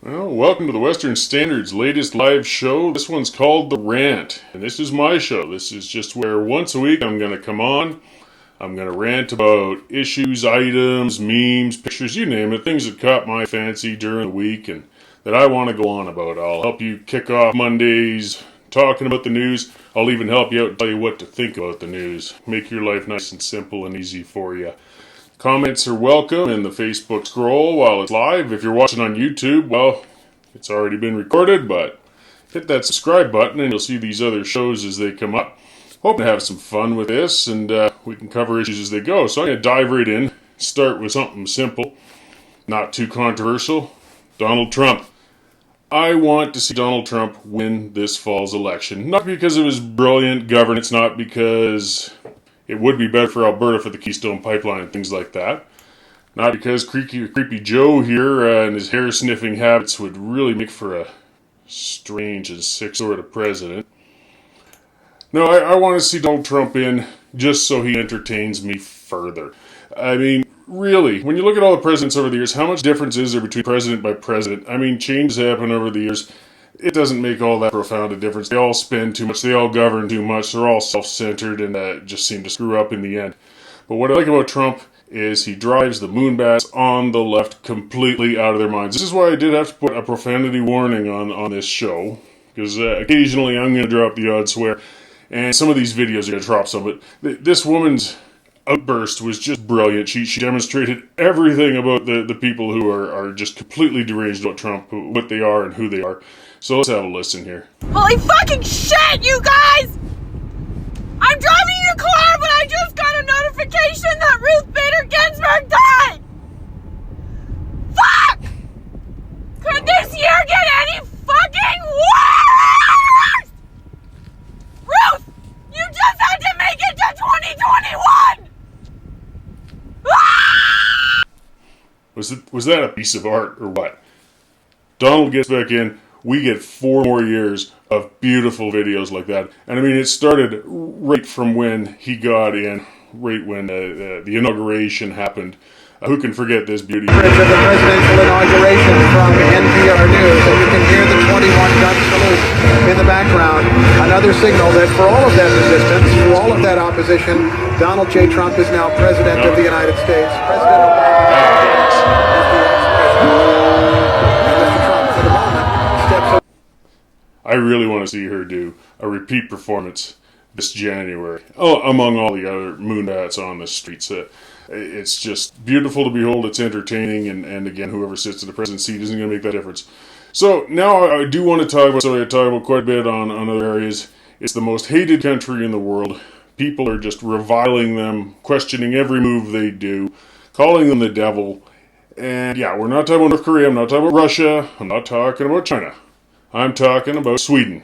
Well, welcome to the Western Standard's latest live show. This one's called The Rant, and this is my show. This is just where once a week I'm going to come on. I'm going to rant about issues, items, memes, pictures, you name it, things that caught my fancy during the week and that I want to go on about. I'll help you kick off Mondays talking about the news. I'll even help you out and tell you what to think about the news. Make your life nice and simple and easy for you. Comments are welcome in the Facebook scroll while it's live. If you're watching on YouTube, well, it's already been recorded, but hit that subscribe button and you'll see these other shows as they come up. Hope to have some fun with this, and we can cover issues as they go. So I'm going to dive right in, start with something simple, not too controversial. Donald Trump. I want to see Donald Trump win this fall's election. Not because of his brilliant governance, not because it would be better for Alberta for the Keystone Pipeline and things like that. Not because Creepy Joe here and his hair-sniffing habits would really make for a strange and sick sort of president. No, I want to see Donald Trump in just so he entertains me further. I mean, really, when you look at all the presidents over the years, how much difference is there between president by president? I mean, changes happen over the years. It doesn't make all that profound a difference. They all spend too much. They all govern too much. They're all self-centered and just seem to screw up in the end. But what I like about Trump is he drives the moonbats on the left completely out of their minds. This is why I did have to put a profanity warning on this show, because occasionally I'm going to drop the odd swear, and some of these videos are going to drop some. But this woman's outburst was just brilliant. She demonstrated everything about the people who are just completely deranged about Trump, what they are and who they are. So let's have a listen here. Holy fucking shit, you guys! I'm driving your car, but I just got a notification that Ruth Bader Ginsburg died! Fuck! Could this year get any fucking worse? Ruth, you just had to make it to 2021! Ah! Was that a piece of art or what? Donald gets back in. We get 4 more years of beautiful videos like that. And I mean, it started right from when he got in, right when the inauguration happened. Who can forget this beauty? Of the presidential inauguration from NPR News, and you can hear the 21-gun salute in the background. Another signal that for all of that resistance, for all of that opposition, Donald J. Trump is now President of the United States. President Obama is the ex-president. And Mr. Trump, for the moment, steps up. I really want to see her do a repeat performance this January. Oh, among all the other moonbats on the streets. It's just beautiful to behold. It's entertaining, and again, whoever sits in the presidency seat isn't going to make that difference. So now I do want to talk about, so I talk about quite a bit on other areas. It's the most hated country in the world. People are just reviling them, questioning every move they do, calling them the devil. And yeah, we're not talking about North Korea, I'm not talking about Russia, I'm not talking about China. I'm talking about Sweden.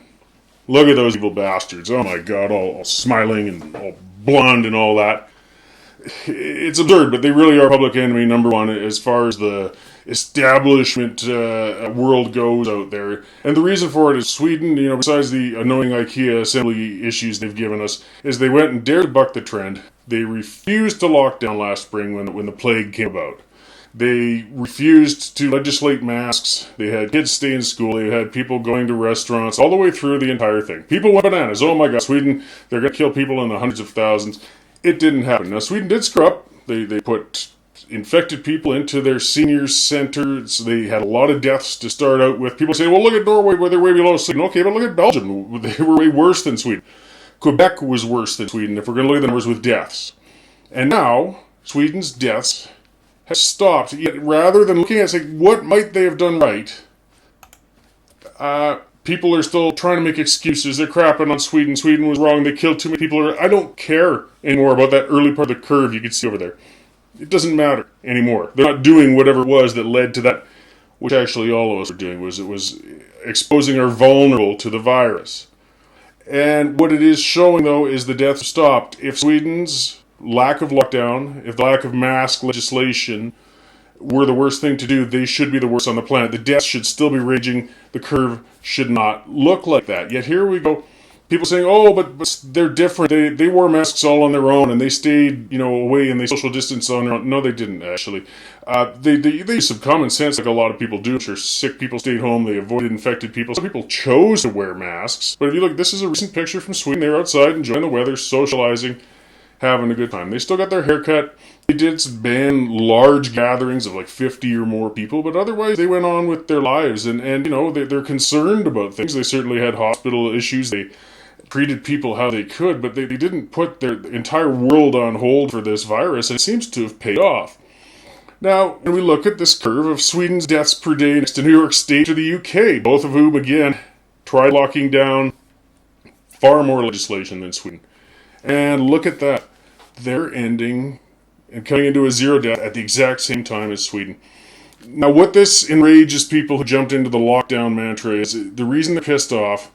Look at those evil bastards. Oh my God, all smiling and all blonde and all that. It's absurd, but they really are public enemy number one as far as the establishment world goes out there. And the reason for it is Sweden, besides the annoying IKEA assembly issues they've given us, is they went and dared to buck the trend. They refused to lock down last spring when the plague came about. They refused to legislate masks. They had kids stay in school. They had people going to restaurants all the way through the entire thing. People went bananas. Oh my God, Sweden, they're going to kill people in the hundreds of thousands. It didn't happen. Now, Sweden did screw up. They put infected people into their senior centers. They had a lot of deaths to start out with. People say, well, look at Norway where they're way below Sweden. Okay, but look at Belgium. They were way worse than Sweden. Quebec was worse than Sweden if we're going to look at the numbers with deaths. And now, Sweden's deaths have stopped. Yet rather than looking at saying, what might they have done right, people are still trying to make excuses. They're crapping on Sweden. Sweden was wrong. They killed too many people. I don't care anymore about that early part of the curve you could see over there. It doesn't matter anymore. They're not doing whatever it was that led to that, which actually all of us were doing, was exposing our vulnerable to the virus. And what it is showing, though, is the death stopped. If Sweden's lack of lockdown, if the lack of mask legislation were the worst thing to do, they should be the worst on the planet. The deaths should still be raging. The curve should not look like that. Yet here we go. people saying, oh, but they're different. They wore masks all on their own, and they stayed, away, and they social distanced on their own. No, they didn't, actually. They used some common sense, like a lot of people do. I'm sure sick people stayed home. They avoided infected people. Some people chose to wear masks. But if you look, this is a recent picture from Sweden. They were outside enjoying the weather, socializing, having a good time. They still got their hair cut. They did ban large gatherings of like 50 or more people, but otherwise they went on with their lives. And they're concerned about things. They certainly had hospital issues. They treated people how they could, but they didn't put their entire world on hold for this virus, and it seems to have paid off. Now, when we look at this curve of Sweden's deaths per day next to New York State or the UK, both of whom, again, tried locking down far more legislation than Sweden. And look at that. They're ending and coming into a zero death at the exact same time as Sweden. Now, what this enrages people who jumped into the lockdown mantra is the reason they're pissed off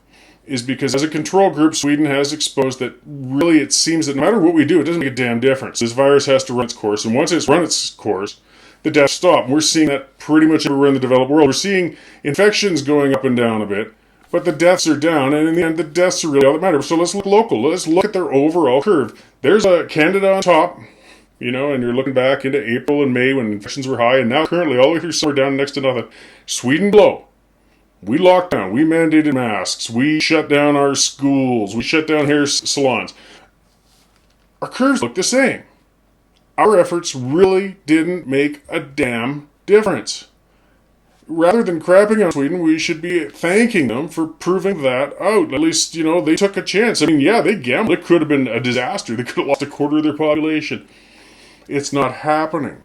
is because as a control group, Sweden has exposed that really it seems that no matter what we do, it doesn't make a damn difference. This virus has to run its course, and once it's run its course, the deaths stop. And we're seeing that pretty much everywhere in the developed world. We're seeing infections going up and down a bit, but the deaths are down, and in the end, the deaths are really all that matter. So let's look local. Let's look at their overall curve. There's Canada on top, and you're looking back into April and May when infections were high, and now currently all the way through summer down next to nothing. Sweden below. We locked down. We mandated masks. We shut down our schools. We shut down hair salons. Our curves look the same. Our efforts really didn't make a damn difference. Rather than crapping on Sweden, we should be thanking them for proving that out. At least, they took a chance. I mean, yeah, they gambled. It could have been a disaster. They could have lost a quarter of their population. It's not happening.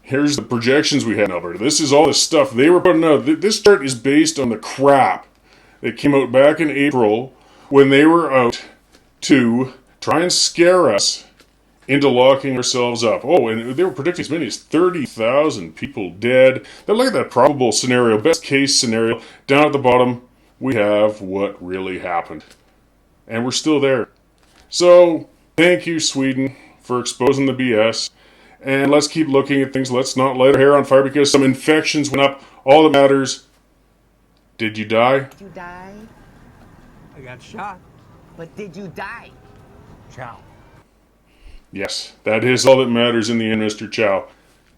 Here's the projections we had in Alberta. This is all the stuff they were putting out. This chart is based on the crap that came out back in April when they were out to try and scare us into locking ourselves up. Oh, and they were predicting as many as 30,000 people dead. Now look at that probable scenario, best case scenario. Down at the bottom, we have what really happened. And we're still there. So, thank you, Sweden, for exposing the BS. And let's keep looking at things. Let's not light our hair on fire because some infections went up. All that matters, did you die? Did you die? I got shot. But did you die? Ciao. Yes, that is all that matters in the end, Mr. Chow.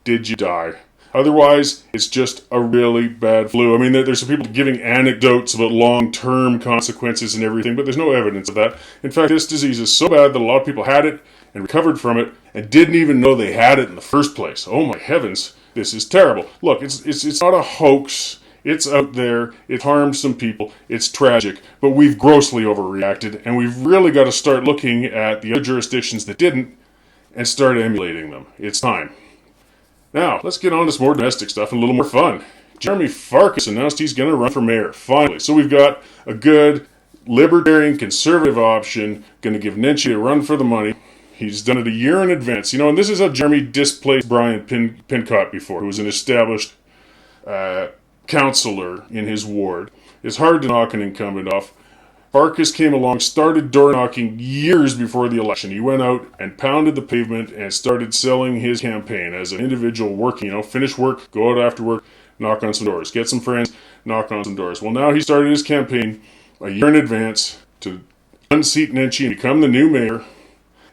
Did you die? Otherwise, it's just a really bad flu. I mean, there's some people giving anecdotes about long-term consequences and everything, but there's no evidence of that. In fact, this disease is so bad that a lot of people had it and recovered from it and didn't even know they had it in the first place. Oh my heavens, this is terrible. Look, it's not a hoax. It's out there. It harms some people. It's tragic. But we've grossly overreacted, and we've really got to start looking at the other jurisdictions that didn't and start emulating them. It's time. Now, let's get on to some more domestic stuff and a little more fun. Jeremy Farkas announced he's going to run for mayor, finally. So we've got a good libertarian conservative option, going to give Nenshi a run for the money. He's done it a year in advance. And this is how Jeremy displaced Brian Pincott before, who was an established councillor in his ward. It's hard to knock an incumbent off. Farkas came along, started door knocking years before the election. He went out and pounded the pavement and started selling his campaign as an individual working, finish work, go out after work, knock on some doors, get some friends, knock on some doors. Well, now he started his campaign a year in advance to unseat Nenshi and become the new mayor.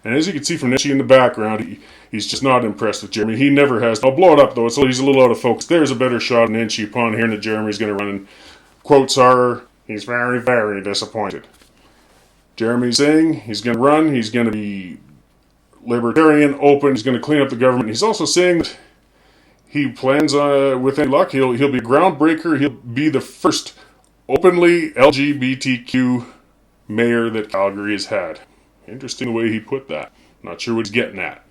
And as you can see from Nenshi in the background, he's just not impressed with Jeremy. He never has. I'll blow it up, though. He's a little out of focus. There's a better shot of Nenshi upon hearing that Jeremy's going to run. And quotes are, he's very, very disappointed. Jeremy's saying he's going to run. He's going to be libertarian, open. He's going to clean up the government. He's also saying that he plans, with any luck, he'll be a groundbreaker. He'll be the first openly LGBTQ mayor that Calgary has had. Interesting the way he put that. Not sure what he's getting at.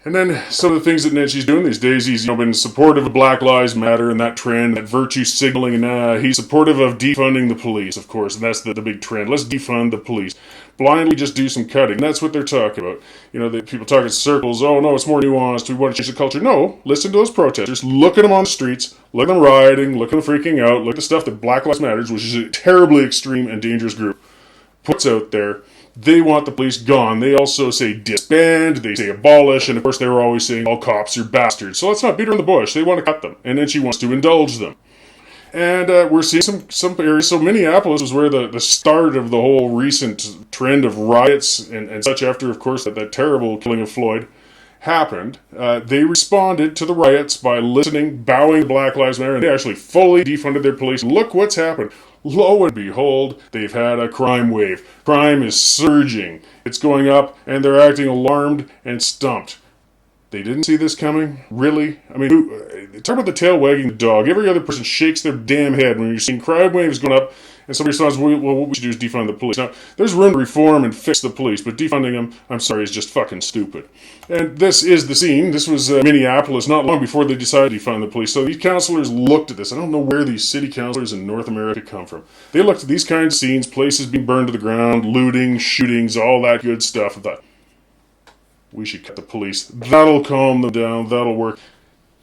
And then some of the things that Nenshi's doing these days, he's been supportive of Black Lives Matter and that trend, that virtue signaling, and he's supportive of defunding the police, of course, and that's the big trend. Let's defund the police. Blindly just do some cutting. That's what they're talking about. People talk in circles, oh no, it's more nuanced, we want to change the culture. No, listen to those protesters, look at them on the streets, look at them rioting, look at them freaking out, look at the stuff that Black Lives Matter, which is a terribly extreme and dangerous group, puts out there. They want the police gone. They also say disband, they say abolish, and of course they were always saying all cops are bastards. So let's not beat around the bush. They want to cut them, and then she wants to indulge them. And we're seeing some areas. So Minneapolis was where the start of the whole recent trend of riots and such after, of course, that terrible killing of Floyd happened. They responded to the riots by listening, bowing to Black Lives Matter, and they actually fully defunded their police. Look what's happened. Lo and behold, they've had a crime wave. Crime is surging. It's going up, and they're acting alarmed and stumped. They didn't see this coming? Really? I mean, talk about the tail wagging the dog. Every other person shakes their damn head when you're seeing crime waves going up, and somebody says, well, what we should do is defund the police. Now, there's room to reform and fix the police, but defunding them, I'm sorry, is just fucking stupid. And this is the scene. This was Minneapolis not long before they decided to defund the police. So these councilors looked at this. I don't know where these city councilors in North America come from. They looked at these kinds of scenes, places being burned to the ground, looting, shootings, all that good stuff, and thought, we should cut the police. That'll calm them down. That'll work.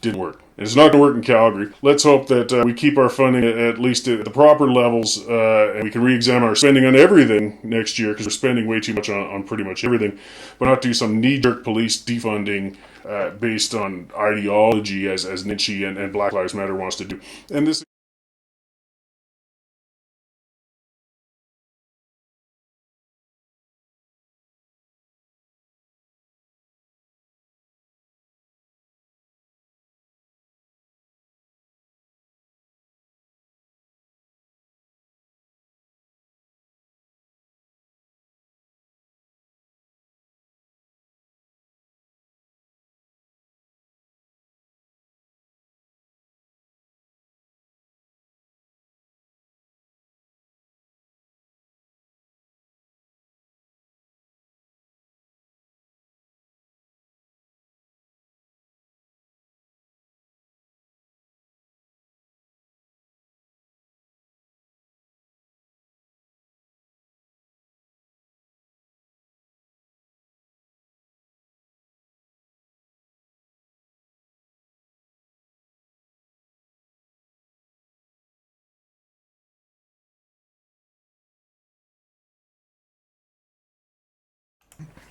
Didn't work. It's not going to work in Calgary. Let's hope that we keep our funding at least at the proper levels, and we can re-examine our spending on everything next year, because we're spending way too much on pretty much everything, but not do some knee-jerk police defunding based on ideology, as Nietzsche and Black Lives Matter wants to do. And this.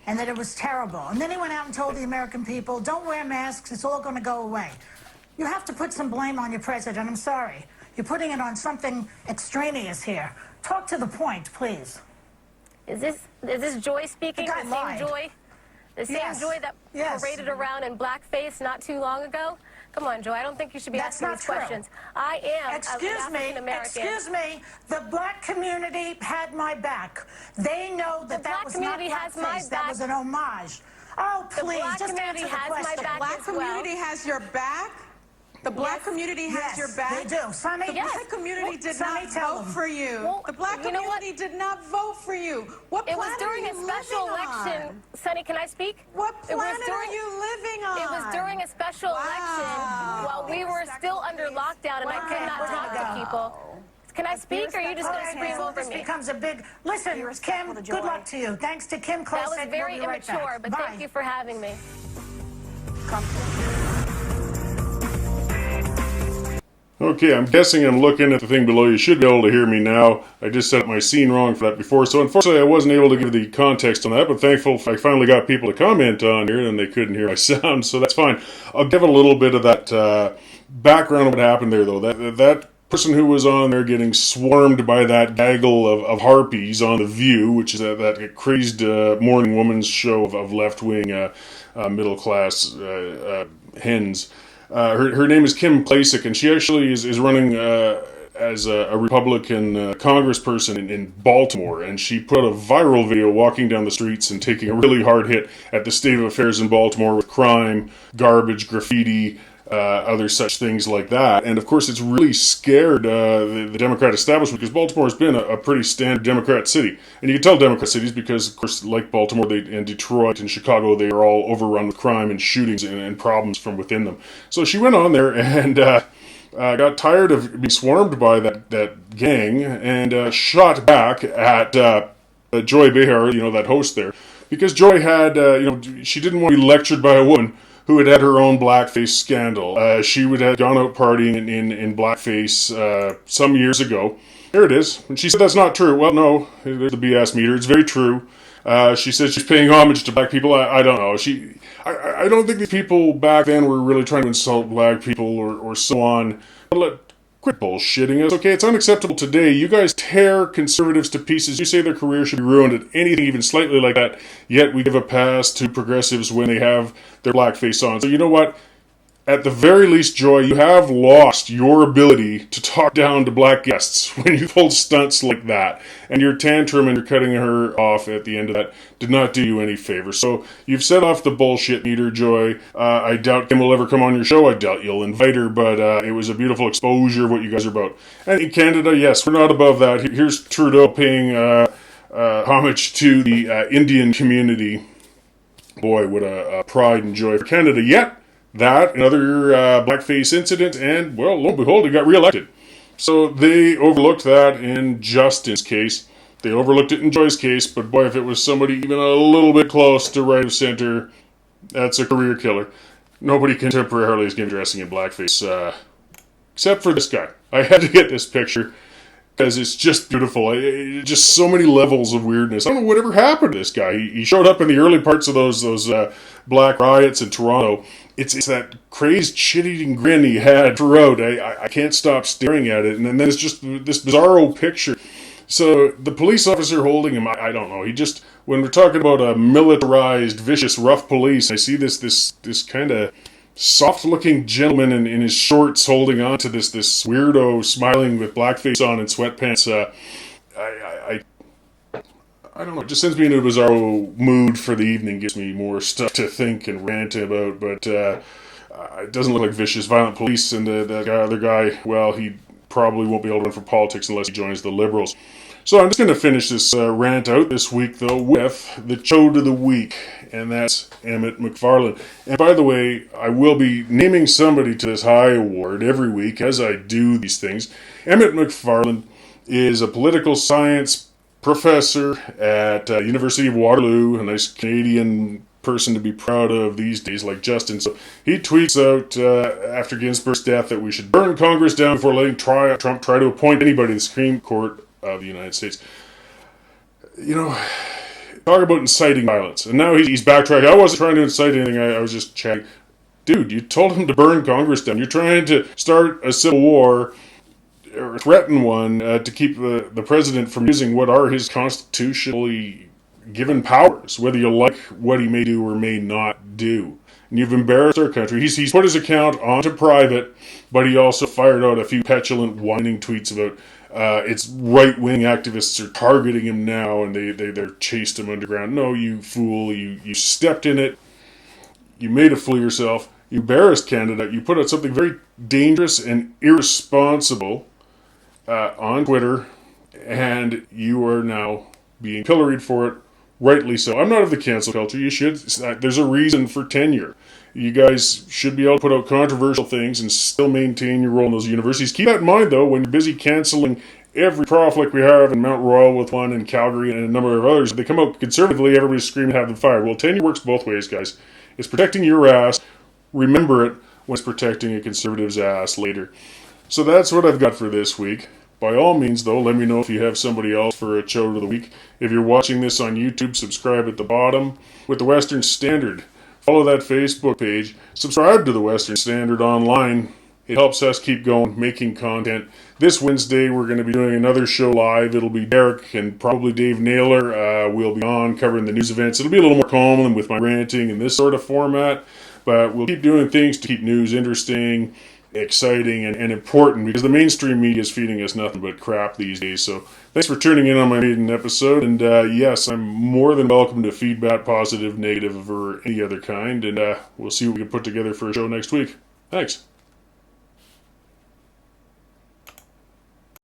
And that it was terrible. And then he went out and told the American people, don't wear masks, it's all going to go away. You have to put some blame on your president. I'm sorry. You're putting it on something extraneous here. Talk to the point, please. Is this Joy speaking? The guy lied. Same Joy? The same Yes. Joy that Yes. paraded around in blackface not too long ago? Come on, Joy, I don't think you should be That's asking not these true. questions. I am Excuse an me, African-American. excuse me. The black community had my back. They know that The that black was not community has my blackface. That back. was an homage. Oh, The please, black just community answer the has my question. back Black as well. community has your back? The black Yes. community has Yes, your back? they do. Sonny, The Yes. black community did Sonny, not tell vote them. for you. Well, The black you know what? community did not vote for you. What It was planet during are a you special living election. on? Sonny, can I speak? What It was planet during- are you living on? It was during a special election while we were still under lockdown and I could not talk to people. Can I speak, or are you just going to scream over this me? becomes a big... Listen, Kim, good luck to you. Thanks to Kim Close. That was very we'll be right immature, back. but Bye. thank you for having me. Okay, I'm guessing I'm looking at the thing below. You should be able to hear me now. I just set up my scene wrong for that before, so unfortunately I wasn't able to give the context on that, but thankful I finally got people to comment on here and they couldn't hear my sound, so that's fine. I'll give a little bit of that background of what happened there, though. That person who was on there getting swarmed by that gaggle of harpies on The View, which is that crazed morning woman's show of left-wing middle-class hens. Her name is Kim Klacik, and she actually is running as a Republican congressperson in Baltimore, and she put a viral video walking down the streets and taking a really hard hit at the state of affairs in Baltimore with crime, garbage, graffiti, other such things like that. And of course it's really scared the Democrat establishment, because Baltimore has been a pretty standard Democrat city. And you can tell Democrat cities because, of course, like Baltimore and Detroit and Chicago, they are all overrun with crime and shootings and problems from within them. So she went on there and got tired of being swarmed by that gang and shot back at Joy Behar, that host there, because Joy had, she didn't want to be lectured by a woman who had her own blackface scandal. She would have gone out partying in blackface some years ago. There it is. And she said that's not true. Well, no, there's the BS meter. It's very true. She said she's paying homage to black people. I don't know. I don't think these people back then were really trying to insult black people or so on. But Quit bullshitting us, okay? It's unacceptable today. You guys tear conservatives to pieces. You say their career should be ruined at anything even slightly like that, yet we give a pass to progressives when they have their blackface on. So you know what? At the very least, Joy, you have lost your ability to talk down to black guests when you pulled stunts like that. And your tantrum and you're cutting her off at the end of that did not do you any favor. So you've set off the bullshit meter, Joy. I doubt Kim will ever come on your show. I doubt you'll invite her, but it was a beautiful exposure of what you guys are about. And in Canada, yes, we're not above that. Here's Trudeau paying homage to the Indian community. Boy, what a pride and joy for Canada. Yet, that, another blackface incident, and, well, lo and behold, he got reelected. So they overlooked that in Justin's case. They overlooked it in Joy's case, but boy, if it was somebody even a little bit close to right of center, that's a career killer. Nobody contemporarily is going to be dressing in blackface, except for this guy. I had to get this picture because it's just beautiful. Just so many levels of weirdness. I don't know whatever happened to this guy. He showed up in the early parts of those black riots in Toronto. It's that crazed shit-eating grin he had throughout. I can't stop staring at it. And then it's just this bizarro picture. So the police officer holding him, I don't know. He just, when we're talking about a militarized, vicious, rough police, I see this kind of soft-looking gentleman in his shorts holding on to this weirdo smiling with blackface on and sweatpants. I don't know, it just sends me into a bizarro mood for the evening, gives me more stuff to think and rant about, but it doesn't look like vicious, violent police, and the other guy, well, he probably won't be able to run for politics unless he joins the Liberals. So I'm just going to finish this rant out this week, though, with the chode of the week, and that's Emmett Macfarlane. And by the way, I will be naming somebody to this high award every week as I do these things. Emmett Macfarlane is a political science professor at University of Waterloo, a nice Canadian person to be proud of these days, like Justin. So he tweets out after Ginsburg's death that we should burn Congress down before letting Trump try to appoint anybody to the Supreme Court of the United States. You know, talk about inciting violence. And now he's backtracking. I wasn't trying to incite anything. I was just chatting. Dude, you told him to burn Congress down. You're trying to start a civil war or threaten one to keep the president from using what are his constitutionally given powers, whether you like what he may do or may not do. And you've embarrassed our country. He's put his account onto private, but he also fired out a few petulant, whining tweets about it's right-wing activists are targeting him now, and they're chased him underground. No, you fool. You stepped in it. You made a fool of yourself. You embarrassed Canada. You put out something very dangerous and irresponsible on Twitter, and you are now being pilloried for it, rightly so. I'm not of the cancel culture. You should. There's a reason for tenure. You guys should be able to put out controversial things and still maintain your role in those universities. Keep that in mind, though, when you're busy canceling every prof like we have in Mount Royal with one, in Calgary, and a number of others. If they come out conservatively, everybody's screaming, have them fired. Well, tenure works both ways, guys. It's protecting your ass. Remember it when it's protecting a conservative's ass later. So that's what I've got for this week. By all means, though, let me know if you have somebody else for a chode of the week. If you're watching this on YouTube, subscribe at the bottom with the Western Standard. Follow that Facebook page. Subscribe to the Western Standard online. It helps us keep going, making content. This Wednesday, we're going to be doing another show live. It'll be Derek and probably Dave Naylor. We'll be on covering the news events. It'll be a little more calm than with my ranting in this sort of format. But we'll keep doing things to keep news interesting, exciting, and important, because the mainstream media is feeding us nothing but crap these days. So thanks for tuning in on my maiden episode, and yes, I'm more than welcome to feedback, positive, negative, or any other kind, and we'll see what we can put together for a show next week. Thanks.